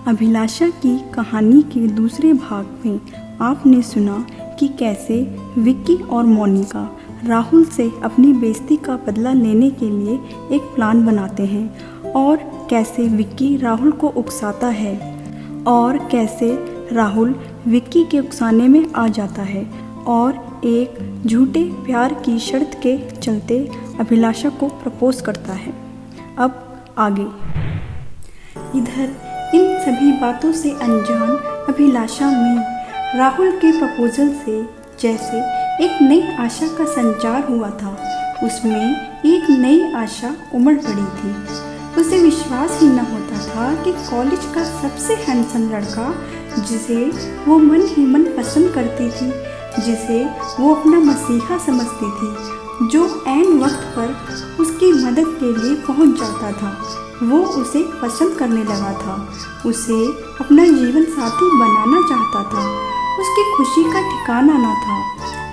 अभिलाषा की कहानी के दूसरे भाग में आपने सुना कि कैसे विक्की और मोनिका राहुल से अपनी बेइज्जती का बदला लेने के लिए एक प्लान बनाते हैं और कैसे विक्की राहुल को उकसाता है और कैसे राहुल विक्की के उकसाने में आ जाता है और एक झूठे प्यार की शर्त के चलते अभिलाषा को प्रपोज करता है। अब आगे। इधर इन सभी बातों से अनजान अभिलाषा में राहुल के प्रपोजल से जैसे एक नई आशा का संचार हुआ था। उसमें एक नई आशा उमड़ पड़ी थी। उसे विश्वास ही न होता था कि कॉलेज का सबसे हैंडसम लड़का, जिसे वो मन ही मन पसंद करती थी, जिसे वो अपना मसीहा समझती थी, जो ऐन वक्त पर उसकी मदद के लिए पहुंच जाता था, वो उसे पसंद करने लगा था, उसे अपना जीवन साथी बनाना चाहता था। उसकी खुशी का ठिकाना न था।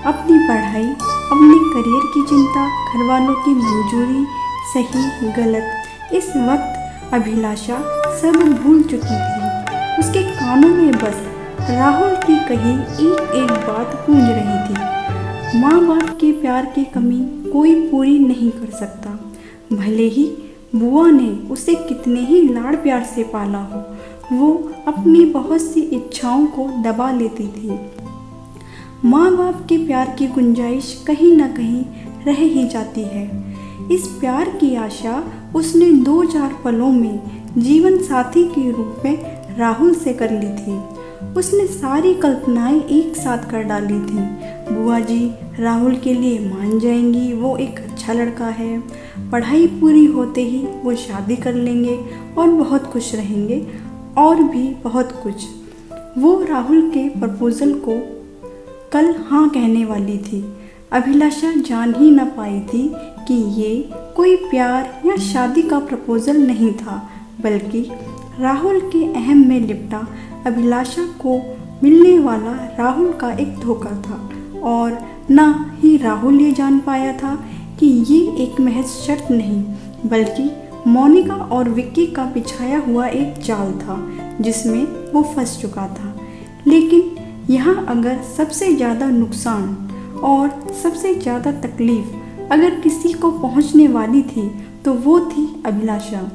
अपनी पढ़ाई, अपने करियर की चिंता, घर वालों की मंजूरी, सही गलत, इस वक्त अभिलाषा सब भूल चुकी थी। उसके कानों में बस राहुल की कही एक एक बात गूंज रही थी। माँ बाप के प्यार की कमी कोई पूरी नहीं कर सकता, भले ही बुआ ने उसे कितने ही लाड़ प्यार से पाला हो। वो अपनी बहुत सी इच्छाओं को दबा लेती थी। माँ बाप के प्यार की गुंजाइश कहीं ना कहीं रह ही जाती है। इस प्यार की आशा उसने 2-4 पलों में जीवन साथी के रूप में राहुल से कर ली थी। उसने सारी कल्पनाएं एक साथ कर डाली थी। बुआ जी राहुल के लिए मान जाएंगी, वो एक अच्छा लड़का है, पढ़ाई पूरी होते ही वो शादी कर लेंगे और बहुत खुश रहेंगे, और भी बहुत कुछ। वो राहुल के प्रपोजल को कल हाँ कहने वाली थी। अभिलाषा जान ही न पाई थी कि ये कोई प्यार या शादी का प्रपोजल नहीं था, बल्कि राहुल के अहम में लिपटा अभिलाषा को मिलने वाला राहुल का एक धोखा था। और ना ही राहुल ये जान पाया था कि ये एक महज शर्त नहीं, बल्कि मोनिका और विक्की का बिछाया हुआ एक जाल था, जिसमें वो फंस चुका था। लेकिन यहाँ अगर सबसे ज़्यादा नुकसान और सबसे ज़्यादा तकलीफ अगर किसी को पहुँचने वाली थी, तो वो थी अभिलाषा।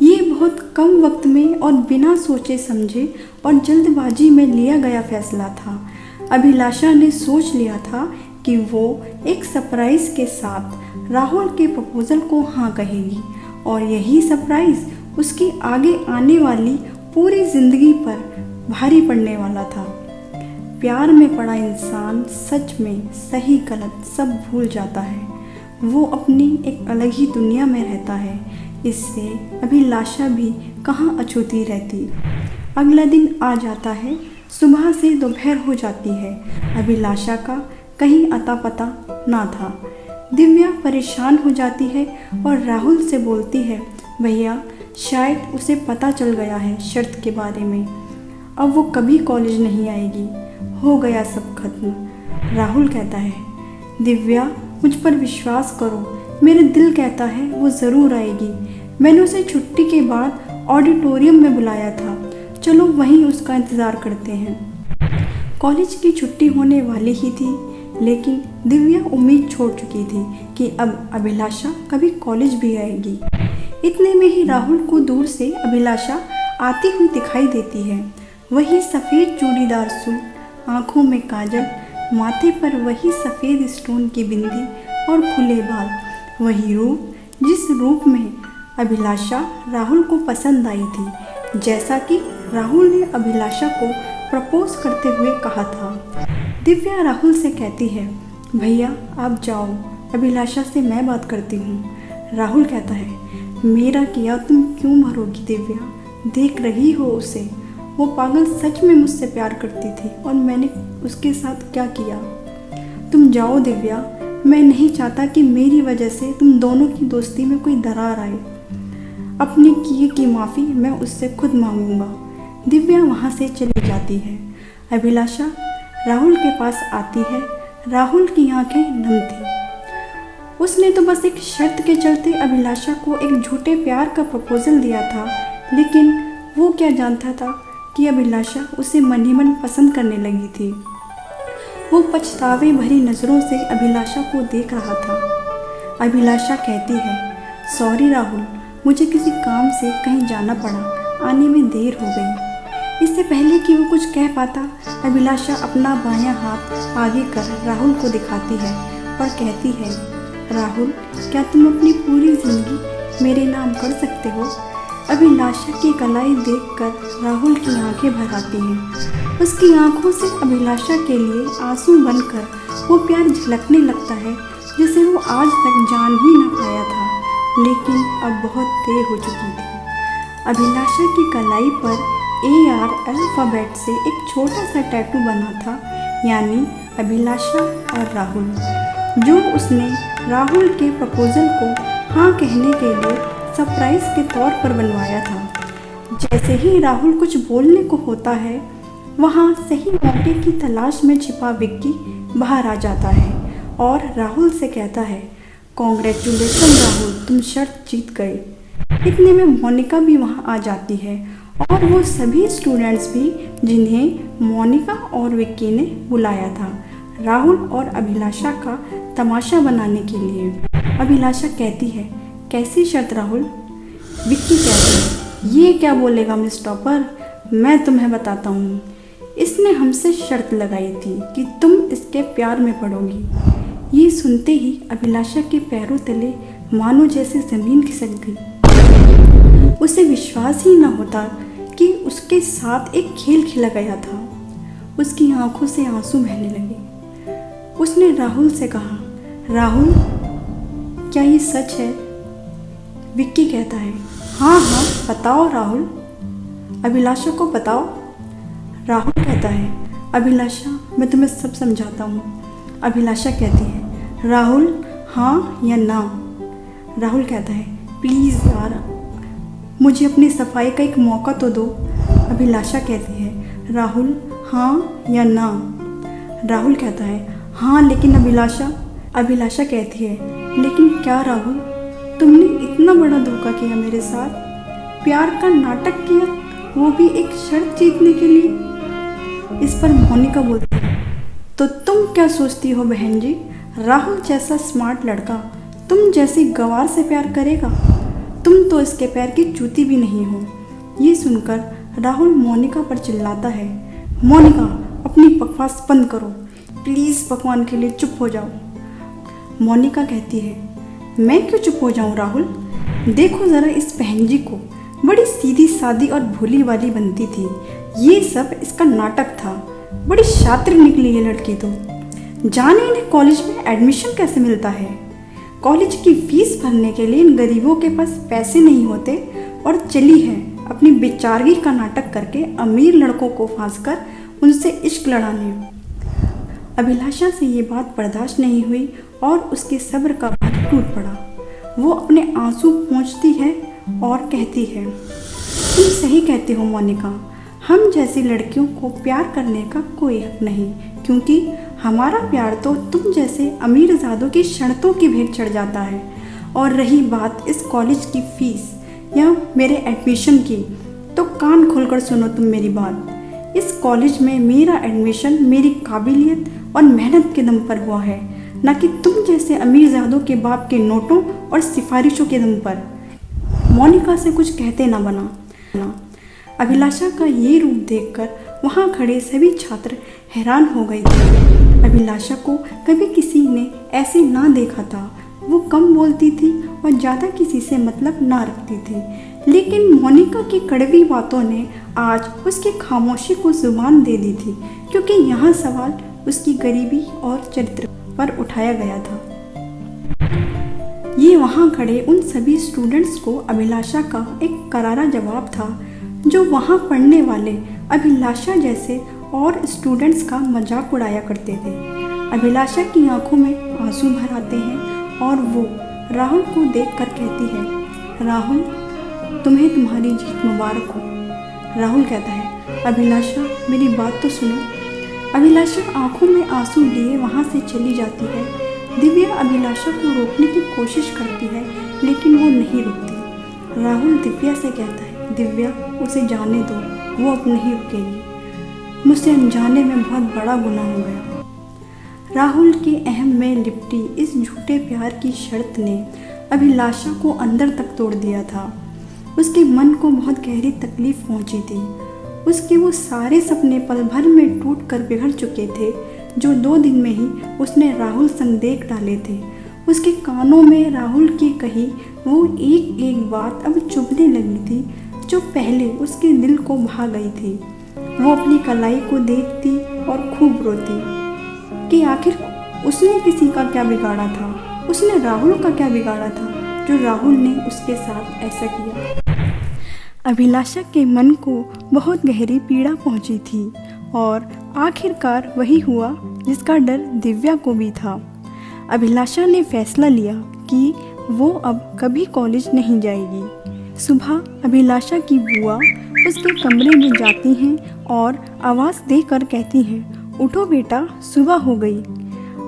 ये बहुत कम वक्त में और बिना सोचे समझे और जल्दबाजी में लिया गया फैसला था। अभिलाषा ने सोच लिया था कि वो एक सरप्राइज़ के साथ राहुल के प्रपोजल को हाँ कहेगी, और यही सरप्राइज़ उसकी आगे आने वाली पूरी ज़िंदगी पर भारी पड़ने वाला था। प्यार में पड़ा इंसान सच में सही गलत सब भूल जाता है। वो अपनी एक अलग ही दुनिया में रहता है। इससे अभिलाषा भी कहाँ अछूती रहती। अगला दिन आ जाता है। सुबह से दोपहर हो जाती है। अभिलाषा का कहीं अता पता ना था। दिव्या परेशान हो जाती है और राहुल से बोलती है, भैया शायद उसे पता चल गया है शर्त के बारे में, अब वो कभी कॉलेज नहीं आएगी, हो गया सब खत्म। राहुल कहता है, दिव्या मुझ पर विश्वास करो, मेरे दिल कहता है वो ज़रूर आएगी। मैंने उसे छुट्टी के बाद ऑडिटोरियम में बुलाया था, चलो वहीं उसका इंतज़ार करते हैं। कॉलेज की छुट्टी होने वाली ही थी, लेकिन दिव्या उम्मीद छोड़ चुकी थी कि अब अभिलाषा कभी कॉलेज भी आएगी। इतने में ही राहुल को दूर से अभिलाषा आती हुई दिखाई देती है। वही सफ़ेद चूड़ीदार सूट, आँखों में काजल, माथे पर वही सफ़ेद स्टोन की बिंदी और खुले बाल, वही रूप जिस रूप में अभिलाषा राहुल को पसंद आई थी, जैसा कि राहुल ने अभिलाषा को प्रपोज करते हुए कहा था। दिव्या राहुल से कहती है, भैया आप जाओ, अभिलाषा से मैं बात करती हूँ। राहुल कहता है, मेरा किया तुम क्यों भरोगी दिव्या, देख रही हो उसे, वो पागल सच में मुझसे प्यार करती थी और मैंने उसके साथ क्या किया। तुम जाओ दिव्या, मैं नहीं चाहता कि मेरी वजह से तुम दोनों की दोस्ती में कोई दरार आए। अपने किए की माफ़ी मैं उससे खुद मांगूंगा। दिव्या वहाँ से चली जाती है। अभिलाषा राहुल के पास आती है। राहुल की आंखें नम थी। उसने तो बस एक शर्त के चलते अभिलाषा को एक झूठे प्यार का प्रपोजल दिया था, लेकिन वो क्या जानता था कि अभिलाषा उसे मन ही मन पसंद करने लगी थी। वो पछतावे भरी नज़रों से अभिलाषा को देख रहा था। अभिलाषा कहती है, सॉरी राहुल, मुझे किसी काम से कहीं जाना पड़ा, आने में देर हो गई। इससे पहले कि वो कुछ कह पाता, अभिलाषा अपना बायां हाथ आगे कर राहुल को दिखाती है और कहती है, राहुल, क्या तुम अपनी पूरी ज़िंदगी मेरे नाम कर सकते हो? अभिलाषा की कलाई देखकर राहुल की आंखें भर आती हैं। उसकी आंखों से अभिलाषा के लिए आंसू बनकर वो प्यार झलकने लगता है जिसे वो आज तक जान ही न पाया था, लेकिन अब बहुत देर हो चुकी थी। अभिलाषा की कलाई पर AR अल्फ़ाबेट से एक छोटा सा टैटू बना था, यानी अभिलाषा और राहुल, जो उसने राहुल के प्रपोजल को हाँ कहने के लिए सरप्राइज़ के तौर पर बनवाया था। जैसे ही राहुल कुछ बोलने को होता है, वहाँ सही मौके की तलाश में छिपा विक्की बाहर आ जाता है और राहुल से कहता है, कॉन्ग्रेचुलेसन राहुल, तुम शर्त जीत गए। इतने में मोनिका भी वहाँ आ जाती है और वो सभी स्टूडेंट्स भी जिन्हें मोनिका और विक्की ने बुलाया था राहुल और अभिलाषा का तमाशा बनाने के लिए। अभिलाषा कहती है, कैसी शर्त राहुल? विक्की कहती है, ये क्या बोलेगा मिस टॉपर, मैं तुम्हें बताता हूँ। इसने हमसे शर्त लगाई थी कि तुम इसके प्यार में पड़ोगी। ये सुनते ही अभिलाषा के पैरों तले मानो जैसे ज़मीन खिसक गई। उसे विश्वास ही न होता कि उसके साथ एक खेल खेला गया था। उसकी आंखों से आंसू बहने लगे। उसने राहुल से कहा, राहुल, क्या ये सच है? विक्की कहता है, हाँ हाँ बताओ राहुल, अभिलाषा को बताओ। राहुल कहता है, अभिलाषा, मैं तुम्हें सब समझाता हूँ। अभिलाषा कहती है, राहुल, हाँ या ना? राहुल कहता है, प्लीज़ यार, मुझे अपनी सफाई का एक मौका तो दो। अभिलाषा कहती है, राहुल, हाँ या ना? राहुल कहता है, हाँ लेकिन अभिलाषा। अभिलाषा कहती है, लेकिन क्या राहुल, तुमने इतना बड़ा धोखा किया मेरे साथ, प्यार का नाटक किया, वो भी एक शर्त जीतने के लिए। इस पर मोनिका बोलती है, तो तुम क्या सोचती हो बहन जी, राहुल जैसा स्मार्ट लड़का तुम जैसी गंवार से प्यार करेगा? तुम तो इसके पैर की जूती भी नहीं हो। ये सुनकर राहुल मोनिका पर चिल्लाता है, मोनिका, अपनी बकवास बंद करो, प्लीज़ भगवान के लिए चुप हो जाओ। मोनिका कहती है, मैं क्यों चुप हो जाऊं राहुल? देखो ज़रा इस बहन जी को, बड़ी सीधी सादी और भोली वाली बनती थी। ये सब इसका नाटक था। बड़ी शातिर निकली ये लड़की तो। जाने इन्हें कॉलेज में एडमिशन कैसे मिलता है। कॉलेज की फीस भरने के लिए इन गरीबों के पास पैसे नहीं होते और चली है अपनी बेचारगी का नाटक करके अमीर लड़कों को फांसकर उनसे इश्क लड़ाने। अभिलाषा से ये बात बर्दाश्त नहीं हुई और उसके सब्र का बांध टूट पड़ा। वो अपने आंसू पोंछती है और कहती है, तुम सही कहती हो मोनिका, हम जैसी लड़कियों को प्यार करने का कोई हक नहीं, क्योंकि हमारा प्यार तो तुम जैसे अमीरजादों की शर्तों की भेंट चढ़ जाता है। और रही बात इस कॉलेज की फ़ीस या मेरे एडमिशन की, तो कान खोलकर सुनो तुम मेरी बात। इस कॉलेज में मेरा एडमिशन मेरी काबिलियत और मेहनत के दम पर हुआ है, न कि तुम जैसे अमीरजादों के बाप के नोटों और सिफारिशों के दम पर। मोनिका से कुछ कहते ना बना। अभिलाषा का ये रूप देखकर वहाँ खड़े सभी छात्र हैरान हो गए थे। अभिलाषा को कभी किसी ने ऐसे ना देखा था। वो कम बोलती थी और ज़्यादा किसी से मतलब ना रखती थी, लेकिन मोनिका की कड़वी बातों ने आज उसकी खामोशी को जुबान दे दी थी, क्योंकि यहाँ सवाल उसकी गरीबी और चरित्र पर उठाया गया था। ये वहाँ खड़े उन सभी स्टूडेंट्स को अभिलाषा का एक करारा जवाब था, जो वहाँ पढ़ने वाले अभिलाषा जैसे और स्टूडेंट्स का मजाक उड़ाया करते थे। अभिलाषा की आंखों में आंसू भर आते हैं और वो राहुल को देखकर कहती है, राहुल, तुम्हें तुम्हारी जीत मुबारक हो। राहुल कहता है, अभिलाषा मेरी बात तो सुनो। अभिलाषा आंखों में आंसू लिए वहाँ से चली जाती है। दिव्या अभिलाषा को रोकने की कोशिश करती है, लेकिन वो नहीं रुकती। राहुल दिव्या से कहता है, दिव्या, उसे जाने दो, वो अब नहीं रुकेगी। मुझसे अनजाने में बहुत बड़ा गुनाह हो गया। राहुल के अहम में लिपटी इस झूठे प्यार की शर्त ने अभिलाषा को अंदर तक तोड़ दिया था। उसके मन को बहुत गहरी तकलीफ पहुंची थी। उसके वो सारे सपने पल भर में टूट कर बिगड़ चुके थे जो 2 दिन में ही उसने राहुल संग देख डाले थे। उसके कानों में राहुल की कही वो एक एक बात अब चुभने लगी थी जो पहले उसके दिल को भा गई थी। वो अपनी कलाई को देखती और खूब रोती कि आखिर उसने किसी का क्या बिगाड़ा था, उसने राहुल का क्या बिगाड़ा था जो राहुल ने उसके साथ ऐसा किया। अभिलाषा के मन को बहुत गहरी पीड़ा पहुंची थी और आखिरकार वही हुआ जिसका डर दिव्या को भी था। अभिलाषा ने फैसला लिया कि वो अब कभी कॉलेज नहीं जाएगी। सुबह अभिलाषा की बुआ उसके कमरे में जाती हैं और आवाज़ देकर कहती हैं, उठो बेटा, सुबह हो गई,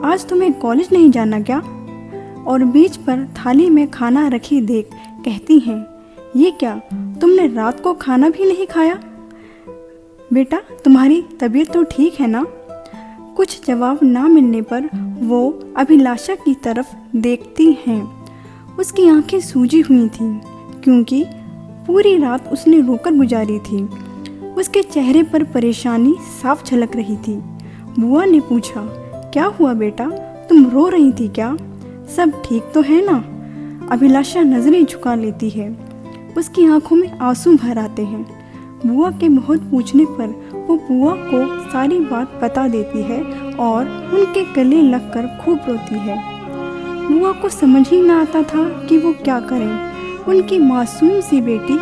आज तुम्हें कॉलेज नहीं जाना क्या? और बीच पर थाली में खाना रखी देख कहती हैं, ये क्या, तुमने रात को खाना भी नहीं खाया? बेटा, तुम्हारी तबीयत तो ठीक है ना? कुछ जवाब ना मिलने पर वो अभिलाषा की तरफ देखती हैं। उसकी आंखें सूजी हुई थीं क्योंकि पूरी रात उसने रोकर गुजारी थी। उसके चेहरे पर परेशानी साफ झलक रही थी। बुआ ने पूछा, क्या हुआ बेटा, तुम रो रही थी क्या? सब ठीक तो है ना? अभिलाषा नज़रें झुका लेती है। उसकी आंखों में आंसू भर आते हैं। बुआ के बहुत पूछने पर वो बुआ को सारी बात बता देती है और उनके गले लगकर खूब रोती है। बुआ को समझ ही ना आता था कि वो क्या करें। उनकी मासूम सी बेटी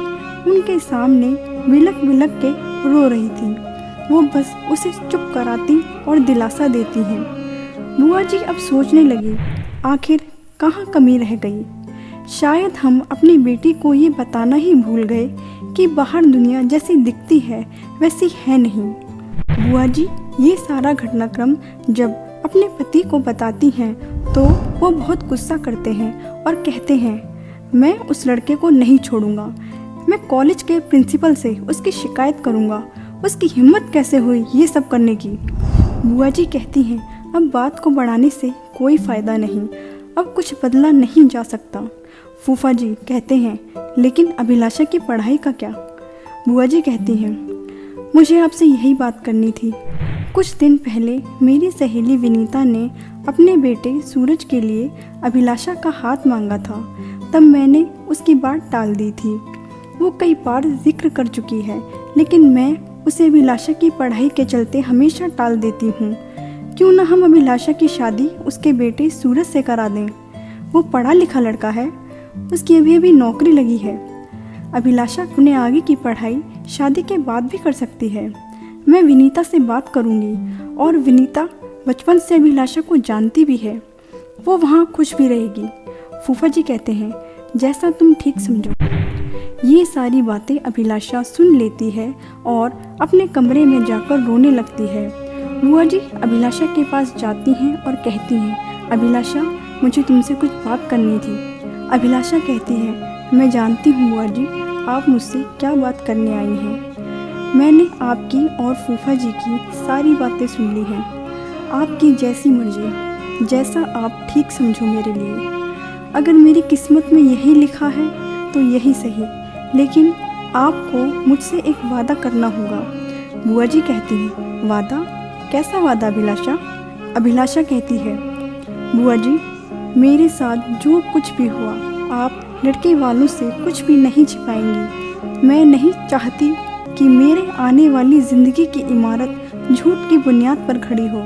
उनके सामने बिलक बिलक के रो रही थी। वो बस उसे चुप कराती और दिलासा देती हैं। बुआ जी अब सोचने लगी, आखिर कहाँ कमी रह गई? शायद हम अपनी बेटी को ये बताना ही भूल गए कि बाहर दुनिया जैसी दिखती है वैसी है नहीं। बुआ जी ये सारा घटनाक्रम जब अपने पति को बताती हैं तो वो बहुत गुस्सा करते हैं और कहते हैं, मैं उस लड़के को नहीं छोड़ूंगा, मैं कॉलेज के प्रिंसिपल से उसकी शिकायत करूंगा। उसकी हिम्मत कैसे हुई ये सब करने की? बुआ जी कहती हैं, अब बात को बढ़ाने से कोई फ़ायदा नहीं, अब कुछ बदला नहीं जा सकता। फूफा जी कहते हैं, लेकिन अभिलाषा की पढ़ाई का क्या? बुआ जी कहती हैं, मुझे आपसे यही बात करनी थी। कुछ दिन पहले मेरी सहेली विनीता ने अपने बेटे सूरज के लिए अभिलाषा का हाथ मांगा था, तब मैंने उसकी बात टाल दी थी। वो कई बार जिक्र कर चुकी है, लेकिन मैं उसे अभिलाषा की पढ़ाई के चलते हमेशा टाल देती हूँ। क्यों ना हम अभिलाषा की शादी उसके बेटे सूरज से करा दें? वो पढ़ा लिखा लड़का है, उसकी अभी नौकरी लगी है। अभिलाषा अपने आगे की पढ़ाई शादी के बाद भी कर सकती है। मैं विनीता से बात करूँगी और विनीता बचपन से अभिलाषा को जानती भी है, वो वहाँ खुश भी रहेगी। फूफा जी कहते हैं, जैसा तुम ठीक समझो। ये सारी बातें अभिलाषा सुन लेती है और अपने कमरे में जाकर रोने लगती है। बुआ जी अभिलाषा के पास जाती हैं और कहती हैं, अभिलाषा मुझे तुमसे कुछ बात करनी थी। अभिलाषा कहती है, मैं जानती हूँ बुआ जी आप मुझसे क्या बात करने आई हैं। मैंने आपकी और फूफा जी की सारी बातें सुन ली हैं। आपकी जैसी मर्जी, जैसा आप ठीक समझो मेरे लिए। अगर मेरी किस्मत में यही लिखा है तो यही सही, लेकिन आपको मुझसे एक वादा करना होगा। बुआ जी कहती हैं, वादा? कैसा वादा अभिलाषा? अभिलाषा कहती है, बुआ जी मेरे साथ जो कुछ भी हुआ आप लड़के वालों से कुछ भी नहीं छिपाएंगी। मैं नहीं चाहती कि मेरे आने वाली ज़िंदगी की इमारत झूठ की बुनियाद पर खड़ी हो,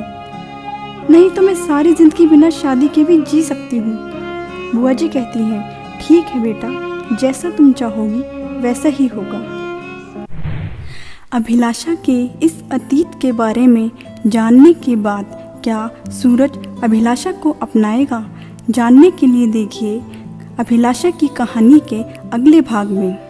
नहीं तो मैं सारी ज़िंदगी बिना शादी के भी जी सकती हूँ। बुआ जी कहती हैं, ठीक है बेटा, जैसा तुम चाहोगी वैसा ही होगा। अभिलाषा के इस अतीत के बारे में जानने के बाद क्या सूरज अभिलाषा को अपनाएगा? जानने के लिए देखिए अभिलाषा की कहानी के अगले भाग में।